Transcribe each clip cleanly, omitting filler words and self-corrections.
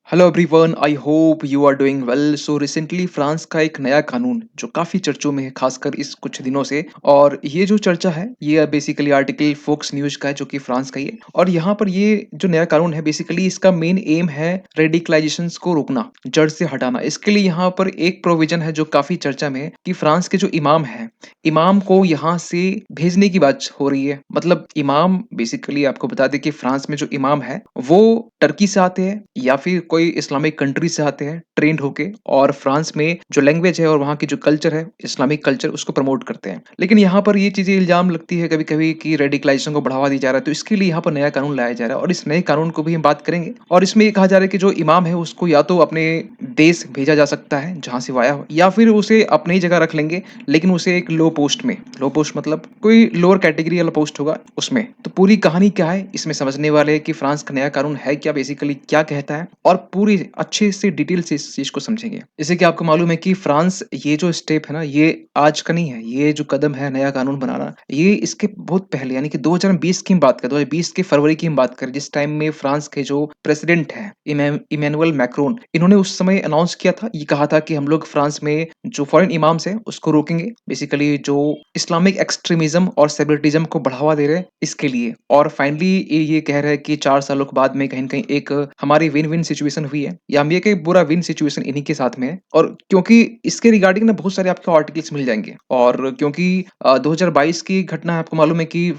Hello everyone, I hope you are doing well. So recently France का एक नया कानून जो काफ़ी चर्चों में है, खासकर इस कुछ दिनों से। और ये जो चर्चा है ये बेसिकली आर्टिकल फोक्स न्यूज़ का है, जो कि फ्रांस का ही है। और यहाँ पर ये जो नया कानून है, बेसिकली इसका मेन एम है रेडिकलाइजेशंस को रोकना, जड़ से हटाना। इसके लिए यहाँ पर एक प्रोविजन है जो काफ़ी चर्चा में है कि फ्रांस के जो इमाम है, इमाम को यहाँ से भेजने की बात हो रही है। मतलब इमाम, बेसिकली आपको बता दें कि फ्रांस में जो इमाम है वो टर्की से आते हैं या फिर कोई इस्लामिक कंट्री से आते हैं ट्रेंड होके, और फ्रांस में जो लैंग्वेज है और वहाँ की जो कल्चर है, इस्लामिक कल्चर, उसको प्रमोट करते हैं। लेकिन यहाँ पर ये चीजें इल्जाम लगती है कभी कभी कि रेडिकलाइजेशन को बढ़ावा दिया जा रहा है, तो इसके लिए यहाँ पर नया कानून लाया जा रहा है। और इस नए कानून को भी हम बात करेंगे। और इसमें ये कहा जा रहा है कि जो इमाम है उसको या तो अपने देश भेजा जा सकता है जहाँ से वो आया हो, या फिर उसे अपनी ही जगह रख लेंगे, लेकिन उसे एक लो पोस्ट में, लो पोस्ट मतलब कोई लोअर कैटेगरी वाला पोस्ट होगा उसमें। तो पूरी कहानी क्या है इसमें समझने वाले हैं कि फ्रांस का नया कानून है क्या, बेसिकली क्या कहता है, और पूरी अच्छे से डिटेल से इस चीज को समझेंगे। जैसे कि आपको मालूम है कि फ्रांस, ये जो स्टेप है ना, ये आज का नहीं है। ये जो कदम है नया कानून बनाना, ये इसके बहुत पहले, यानी कि 2020 की हम बात करें, 2020 के फरवरी की हम बात करें, जिस टाइम में फ्रांस के जो प्रेसिडेंट है इमैनुअल मैक्रोन, इन्होंने उस समय अनाउंस किया था, ये कहा था कि हम लोग फ्रांस में जो फॉरेन इमाम्स हैं उसको रोकेंगे, बेसिकली जो इस्लामिक एक्सट्रीमिज्म और सेपरेटिज्म को बढ़ावा दे रहे हैं इसके लिए। और फाइनली ये कह रहे हैं कि 4 सालों के बाद में कहीं न कहीं एक हमारी विन विन सिचुएशन हुई है, या हम ये कहें पूरा विन सिचुएशन इन्हीं के साथ में है। और क्योंकि इसके रिगार्डिंग ना बहुत सारे आपको आर्टिकल्स मिल जाएंगे, और क्योंकि 2022 की घटना है, आपको मालूम है कि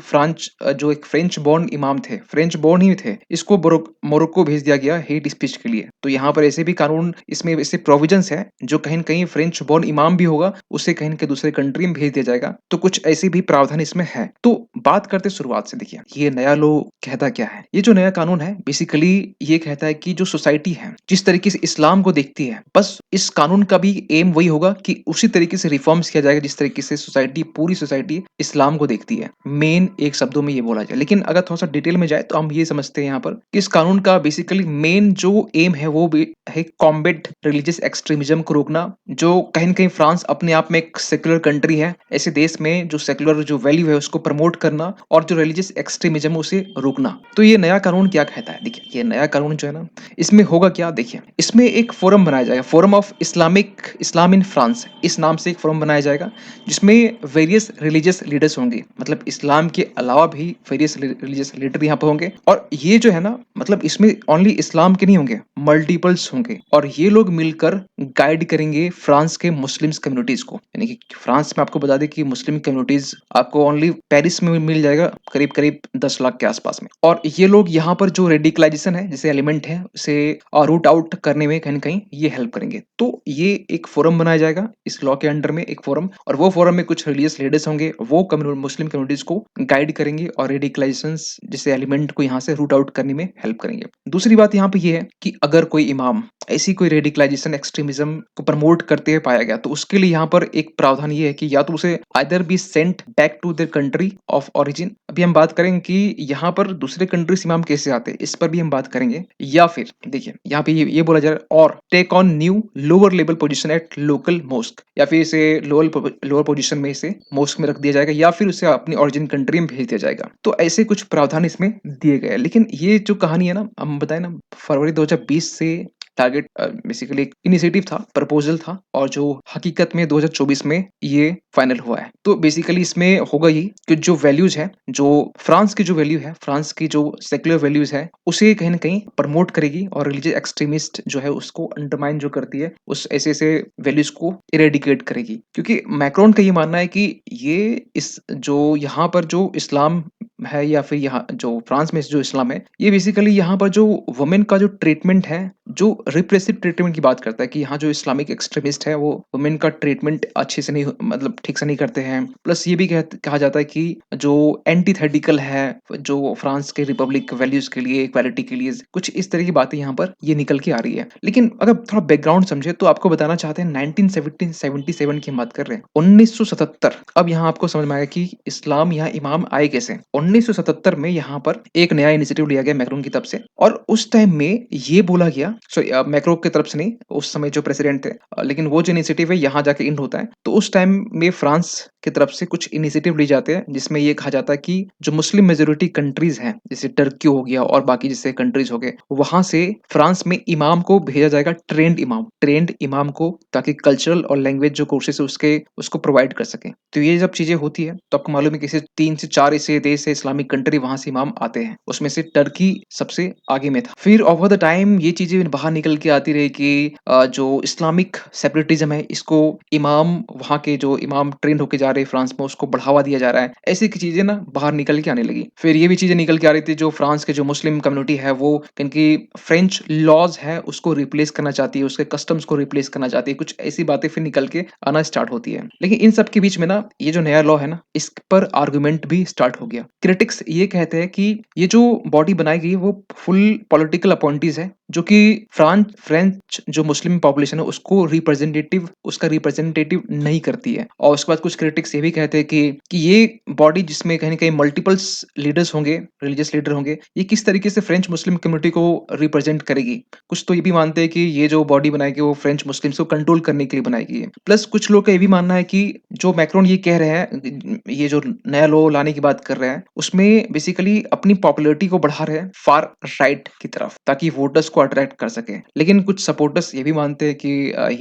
जो एक फ्रेंच बॉर्न इमाम थे, फ्रेंच बॉर्न ही थे, इसको मोरक्को भेज दिया गया हेट स्पीच के लिए। तो यहाँ पर ऐसे भी कानून, इसमें ऐसे प्रोविजंस है जो कहीं न कहीं फ्रेंच बॉर्न इमाम भी होगा, उसे कहीं न कहीं दूसरे कंट्री में भेज दिया जाएगा। तो कुछ ऐसे भी प्रावधान इसमें है। तो बात करते शुरुआत से, देखिए ये नया लॉ कहता क्या है। ये जो नया कानून है बेसिकली ये कहता है कि जो सोसाइटी है जिस तरीके से इस्लाम को देखती है, बस इस कानून का भी एम वही होगा कि उसी तरीके से रिफॉर्म्स किया जाएगा जिस तरीके से सोसाइटी, पूरी सोसाइटी इस्लाम को देखती है। मेन एक शब्दों में ये बोला जाए, लेकिन अगर थोड़ा सा डिटेल में जाए तो हम ये समझते हैं यहाँ पर कि इस कानून का बेसिकली मेन जो एम है वो भी है कॉम्बेट रिलीजियस एक्सट्रीमिज्म को रोकना। जो कहीं न कहीं फ्रांस अपने आप में एक सेक्युलर कंट्री है, ऐसे देश में जो सेक्युलर जो वैल्यू है उसको प्रमोट करना, और जो रिलीजियस एक्सट्रीमिज्म उसे रोकना। तो ये नया कानून क्या कहता है, देखिए ये नया कानून जो है ना, इसमें होगा क्या, देखिए इसमें एक फोरम बनाया जाएगा, forum of Islam in France, इस नाम से एक फोरम बनाया जाएगा, जिसमें वेरियस रिलीजियस लीडर्स होंगे। मतलब इस्लाम के अलावा भी वेरियस रिलीजियस लीडर यहाँ पे होंगे। और ये जो है ना, मतलब इसमें ओनली इस्लाम के नहीं होंगे, मल्टीपल्स होंगे, और ये लोग मिलकर गाइड करेंगे फ्रांस के मुस्लिम्स कम्युनिटीज को। यानी कि फ्रांस में आपको बता दें कि मुस्लिम कम्युनिटीज आपको ओनली पेरिस में मिल जाएगा, करीब करीब 10 लाख के आसपास में। और ये लोग यहाँ पर जो रेडिकलाइजेशन है, जैसे एलिमेंट है, उसे रूट आउट करने में कहीं न कहीं ये हेल्प करेंगे। तो ये एक फोरम बनाया जाएगा इस लॉ के अंडर में, एक फोरम, और वो फोरम में कुछ रिलीजियस लीडर्स होंगे, वो मुस्लिम कम्युनिटीज को गाइड करेंगे और रेडिकलाइजेशन जैसे एलिमेंट को यहाँ से रूट आउट करने में हेल्प करेंगे। दूसरी बात यहाँ पे ये है कि अगर कोई इमाम ऐसी कोई रेडिकलाइजेशन एक्सट्रीमिज्म को प्रमोट करते हुए पाया गया, तो उसके लिए यहाँ पर एक प्रावधान ये है कि या तो उसे either be sent back to their country of origin, अभी हम बात करेंगे कि यहाँ पर दूसरे कंट्री से इमाम कैसे आते हैं, इस पर भी हम बात करेंगे। या फिर देखिए यहाँ पे ये बोला जा रहा है, और take on new lower level position at local mosque, या फिर इसे लोअर पोजीशन में इसे मोस्क में रख दिया जाएगा, या फिर उसे अपनी ओरिजिन कंट्री में भेज दिया जाएगा। तो ऐसे कुछ प्रावधान इसमें दिए गए हैं। लेकिन ये जो कहानी है ना, हम बताए ना, फरवरी 2020 से टारगेट बेसिकली एक इनिशिएटिव था, प्रपोजल था, और जो हकीकत में 2024 में ये फाइनल हुआ है। तो बेसिकली इसमें होगा ये कि जो वैल्यूज है, जो फ्रांस की जो वैल्यू है, फ्रांस की जो सेक्युलर वैल्यूज है, उसे कहीं ना कहीं प्रमोट करेगी, और रिलीजियस एक्सट्रीमिस्ट जो है उसको अंडरमाइन जो करती है, उस ऐसे ऐसे वैल्यूज को इरेडिकेट करेगी। क्योंकि मैक्रोन का ये मानना है कि ये इस जो यहाँ पर जो इस्लाम है, या फिर यहाँ जो फ्रांस में जो इस्लाम है, ये बेसिकली यहाँ पर जो वुमेन का जो ट्रीटमेंट है, जो रिप्रेसिव ट्रीटमेंट की बात करता है, कि यहाँ जो इस्लामिक एक्सट्रीमिस्ट है वो वुमेन का ट्रीटमेंट अच्छे से नहीं, मतलब ठीक से नहीं करते हैं। प्लस ये भी कहा जाता है कि जो एंटीथेटिकल है जो फ्रांस के रिपब्लिक वैल्यूज के लिए, इक्वालिटी के लिए, कुछ इस तरह की बातें यहाँ पर ये निकल के आ रही है। लेकिन अगर थोड़ा बैकग्राउंड समझे तो आपको बताना चाहते हैं 1977 की हम बात कर रहे हैं, 1977। अब यहाँ आपको समझ में आएगा कि इस्लाम यहाँ इमाम आए कैसे। 1977 में यहाँ पर एक नया इनिशिएटिव लिया गया मैक्रोन की तरफ से, और उस टाइम में ये बोला गया, सॉरी मैक्रो की तरफ से नहीं, उस समय जो प्रेसिडेंट थे, लेकिन वो जो इनिशिएटिव है यहाँ जाके इंड होता है। तो उस टाइम में फ्रांस की तरफ से कुछ इनिशिएटिव लिए जाते हैं, जिसमें ये कहा जाता है कि जो मुस्लिम मेजॉरिटी कंट्रीज़ हैं, जैसे टर्की हो गया और बाकी जैसे कंट्रीज़ हो गए, वहाँ से फ्रांस में इमाम को भेजा जाएगा, ट्रेंड इमाम को, ताकि कल्चरल और लैंग्वेज जो कोर्सेज़ है उसको प्रोवाइड कर सकें। तो ये जब चीज़ें होती है, तो आपको मालूम है कि ऐसे 3 से 4 ऐसे देश है इस्लामिक कंट्री, वहाँ से इमाम आते हैं। उसमें से टर्की सबसे आगे में था। फिर ओवर द टाइम ये चीज़ें बाहर निकल के आती रही कि जो इस्लामिक सेपरेटिज़्म है, इसको इमाम, वहाँ के जो इमाम ट्रेंड होके जा रहे हैं फ्रांस में, उसको बढ़ावा दिया जा रहा है। ऐसी की चीज़ें ना बाहर निकल के आने लगी। फिर ये भी चीज़ें निकल के आ रही थी, जो फ्रांस के जो मुस्लिम कम्युनिटी है, वो इनकी फ्रेंच लॉज़ है उसको रिप्लेस करना चाहती है, उसके कस्टम्स को रिप्लेस करना चाहती है। कुछ ऐसी बातें फिर निकल के आना स्टार्ट होती है। लेकिन इन सब के बीच में ना, ये जो नया लॉ है ना, इस पर आर्गुमेंट भी स्टार्ट हो गया। क्रिटिक्स ये कहते हैं कि ये जो बॉडी बनाई गई है, वो फुल पॉलिटिकल अपॉइंटीज़ है, जो कि फ्रेंच जो मुस्लिम पॉपुलेशन है उसका रिप्रेजेंटेटिव नहीं करती है। और उसके बाद कुछ क्रिटिक्स ये भी कहते हैं कि ये बॉडी, जिसमें कहीं न कहीं मल्टीपल्स लीडर्स होंगे, रिलीजियस लीडर होंगे, ये किस तरीके से फ्रेंच मुस्लिम कम्युनिटी को रिप्रेजेंट करेगी। कुछ तो ये भी मानते हैं कि ये जो बॉडी बनाई गई, वो फ्रेंच मुस्लिम्स को कंट्रोल करने के लिए बनाई गई है। प्लस कुछ लोग का ये भी मानना है कि जो मैक्रोन ये कह रहे हैं, ये जो नया लॉ लाने की बात कर रहे हैं, उसमें बेसिकली अपनी पॉपुलैरिटी को बढ़ा रहे हैं फार राइट की तरफ, ताकि वोटर्स को अट्रैक्ट कर सके। लेकिन कुछ सपोर्टर्स ये भी मानते हैं कि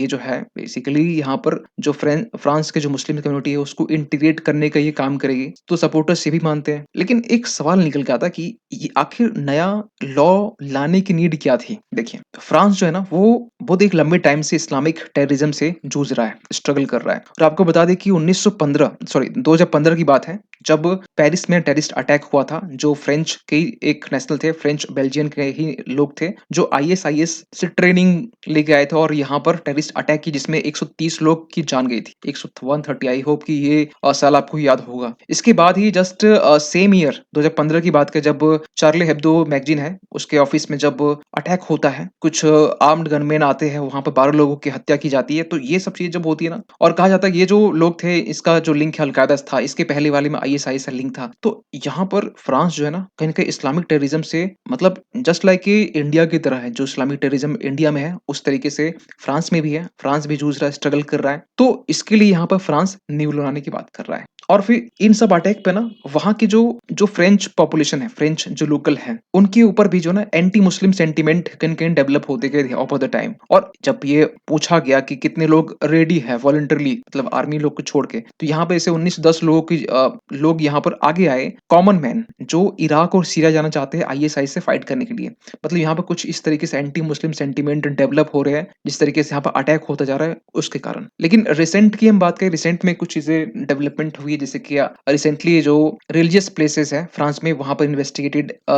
ये जो है बेसिकली यहाँ पर जो फ्रांस के जो मुस्लिम कम्युनिटी है, उसको इंटीग्रेट करने का ये काम करेगी। तो सपोर्टर्स ये भी मानते हैं। लेकिन एक सवाल निकल के आता है कि ये आखिर नया लॉ लाने की नीड क्या थी? देखिए, फ्रांस जो है ना, वो बहुत एक लंबे टाइम से इस्लामिक टेररिज्म से जूझ रहा है, स्ट्रगल कर रहा है। और आपको बता दें कि 2015 की बात है, जब पेरिस में टेररिस्ट अटैक हुआ था, जो फ्रेंच के ही एक नेशनल थे, फ्रेंच बेल्जियन के ही लोग थे, जो आईएसआईएस से ट्रेनिंग लेके आए थे और यहाँ पर टेररिस्ट अटैक की, जिसमें 130 लोग की जान गई थी। 130, आई होप कि ये साल आपको याद होगा। इसके बाद ही जस्ट सेम ईयर 2015 की बात करें, जब चार्ली हेब्दो मैगजीन है, उसके ऑफिस में जब अटैक होता है, कुछ आर्म्ड गनमैन आते हैं, वहाँ पर 12 लोगों की हत्या की जाती है। तो ये सब चीज़ जब होती है ना, और कहा जाता है कि ये जो लोग थे, इसका जो लिंक है अल-कायदा से था, इसके पहले वाले में आईएसआईएस से लिंक था। तो यहाँ पर फ्रांस जो है ना, कहीं न कहीं इस्लामिक टेररिज्म से, मतलब जस्ट लाइक कि इंडिया की तरह है, जो इस्लामिक टेररिज्म इंडिया में है, उस तरीके से फ्रांस में भी है। फ्रांस भी जूझ रहा है, स्ट्रगल कर रहा है। तो इसके लिए यहाँ पर फ्रांस न्यू लॉ लाने की बात कर रहा है। और फिर इन सब अटैक पे ना, वहाँ की जो जो फ्रेंच पॉपुलेशन है, फ्रेंच जो लोकल है, उनके ऊपर भी जो ना एंटी मुस्लिम सेंटीमेंट कहीं न कहीं डेवलप होते गए ओवर द टाइम। और जब ये पूछा गया कि कितने लोग रेडी है वॉलंटरली, मतलब आर्मी लोग को छोड़ के, तो यहाँ पे ऐसे 19-10 लोग यहाँ पर आगे आए, कॉमन मैन, जो इराक और सीरिया जाना चाहते हैं आईएसआई से फाइट करने के लिए। मतलब यहाँ पे कुछ इस तरीके से एंटी मुस्लिम सेंटीमेंट डेवलप हो रहे हैं, जिस तरीके से यहाँ पर अटैक होता जा रहा है, उसके कारण। लेकिन रिसेंट की हम बात करें, रिसेंट में कुछ चीजें डेवलपमेंट हुई है, जैसे कि रिसेंटली जो रिलीजियस प्लेसेस है फ्रांस में, वहां पर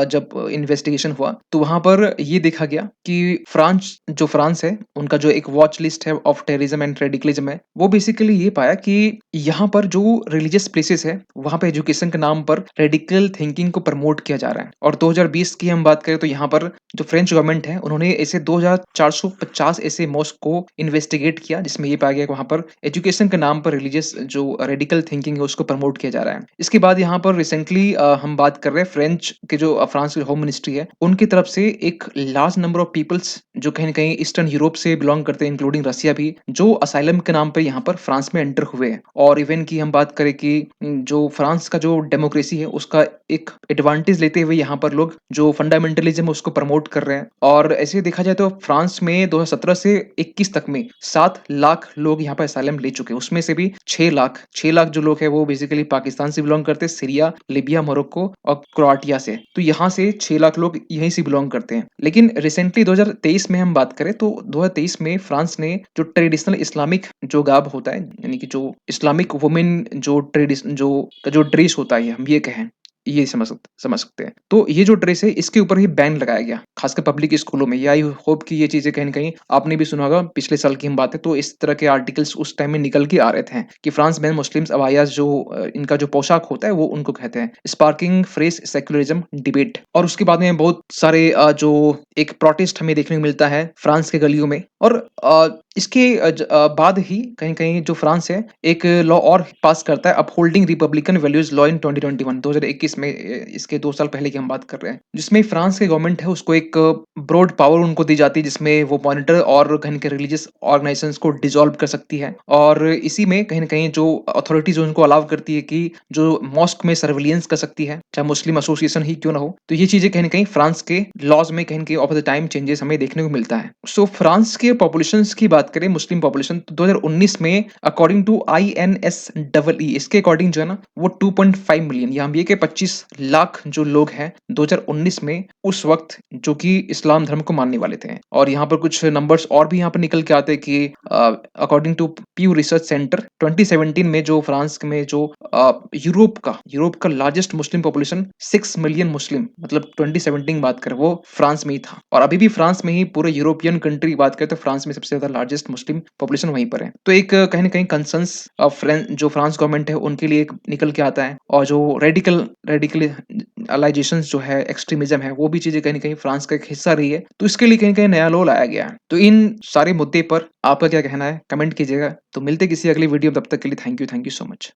जब इन्वेस्टिगेशन हुआ, तो वहां पर ये देखा गया कि फ्रांस है, उनका जो एक वॉच लिस्ट है ऑफ टेररिज्म एंड रेडिकलिज्म है, वो बेसिकली ये पाया कि यहाँ पर जो रिलीजियस प्लेसेस है, वहां पे एजुकेशन के नाम पर रेडिकल थिंकिंग को प्रमोट किया जा रहा है। और 2020 की हम बात करें, तो यहाँ पर जो फ्रेंच गवर्नमेंट है, उन्होंने ऐसे 2450 ऐसे मॉस्क को इन्वेस्टिगेट किया, जिसमें ये पाया गया कि वहां पर एजुकेशन के नाम पर रिलीजियस जो रेडिकल थिंकिंग है, उसको प्रमोट किया जा रहा है। इसके बाद यहाँ पर रिसेंटली हम बात कर रहे हैं फ्रेंच के जो फ्रांस की होम मिनिस्ट्री है, उनकी तरफ से एक लार्ज नंबर ऑफ पीपल्स, जो कहीं न कहीं ईस्टर्न यूरोप से बिलॉन्ग करते हैं, इंक्लूडिंग रसिया भी, जो असाइलम के नाम पे यहाँ पर फ्रांस में एंटर हुए हैं। और इवन की हम बात करें कि जो फ्रांस का जो डेमोक्रेसी है, उसका एक एडवांटेज लेते हुए यहाँ पर लोग जो फंडामेंटलिज्म है, उसको प्रमोट कर रहे हैं। और ऐसे देखा जाए तो फ्रांस में 2017 से 21 तक में 7 लाख लोग यहाँ पर असाइलम ले चुके हैं। उसमें से भी 6 लाख जो लोग हैं, वो बेसिकली पाकिस्तान से बिलॉन्ग करते हैं, सीरिया, लीबिया, मोरक्को और क्रोएटिया से। तो यहाँ से 6 लाख लोग यहीं से बिलॉन्ग करते हैं। लेकिन रिसेंटली 2023 में हम बात करें, तो 2023 में फ्रांस ने जो ट्रेडिशनल इस्लामिक जो गाब होता है, यानी कि जो इस्लामिक वुमेन जो ड्रेस होता है, हम ये कहें, ये समझ सकते हैं। तो ये जो ड्रेस है, इसके ऊपर ही बैन लगाया गया, खासकर पब्लिक स्कूलों में। आई होप कि ये चीजें कहीं न कहीं आपने भी सुना होगा, पिछले साल की हम बात है, तो इस तरह के आर्टिकल्स उस टाइम में निकल के आ रहे थे कि फ्रांस में मुस्लिम्स अबायास जो इनका जो पोशाक होता है, वो उनको कहते हैं, स्पार्किंग फ्रेश सेक्युलरिज्म डिबेट। और उसके बाद में बहुत सारे जो एक प्रोटेस्ट हमें देखने को मिलता है फ्रांस के गलियों में। और इसके बाद ही कहीं-कहीं जो फ्रांस है, एक लॉ और पास करता है upholding Republican values law in 2021 2021 में इसके 2 साल पहले की हम बात कर रहे हैं। जिसमें फ्रांस की गवर्नमेंट है उसको एक ब्रॉड पावर उनको दी जाती है जिसमें वो मॉनिटर और कहीं न कहीं रिलीजियस ऑर्गनाइजेशंस को डिसॉल्व कर सकती है। और इसी में कहीं न कहीं जो अथॉरिटीज़ उनको अलाउ करती है कि जो मॉस्क में सर्विलेंस कर सकती है, चाहे मुस्लिम एसोसिएशन ही क्यों ना हो। तो ये चीज़ें कहीं न कहीं फ्रांस के लॉज़ में कहीं न कहीं ओवर द टाइम चेंजेस हमें देखने को मिलता है। सो फ्रांस के पॉपुलेशंस की बात करें मुस्लिम पॉपुलेशन तो 2019 में अकॉर्डिंग टू आईएनएसईई इसके अकॉर्डिंग जो है ना वो 2.5 मिलियन यहाँ भी है कि 25 लाख जो लोग हैं 2019 में उस वक्त जो कि इस्लाम धर्म को मानने वाले थे। और यहाँ पर कुछ नंबर्स और भी यहाँ पर निकल के आते हैं कि according to Pew Research Center 2017 में जो फ्रांस में जो यूरोप का largest Muslim population 6 million Muslim मतलब 2017 की बात करें वो फ्रांस में ही था। और अभी भी फ्रांस में ही पूरे यूरोपियन कंट्री की बात करें तो फ्रांस में सबसे ज्यादा लार्जेस्ट मुस्लिम पॉपुलेशन वहीं पर है। तो एक कहीं ना कहीं कंसर्न्स जो फ्रांस गवर्नमेंट है उनके लिए एक निकल के आता है। और जो रेडिकलाइजेशन जो है एक्सट्रीमिज्म है वो भी चीजें कहीं ना कहीं फ्रांस का एक हिस्सा रही है। तो इसके लिए कहीं कहीं नया लॉ लाया गया है। तो इन सारे मुद्दे पर आपका क्या कहना है कमेंट कीजिएगा। तो मिलते किसी अगली वीडियो में, तब तक के लिए थैंक यू सो मच।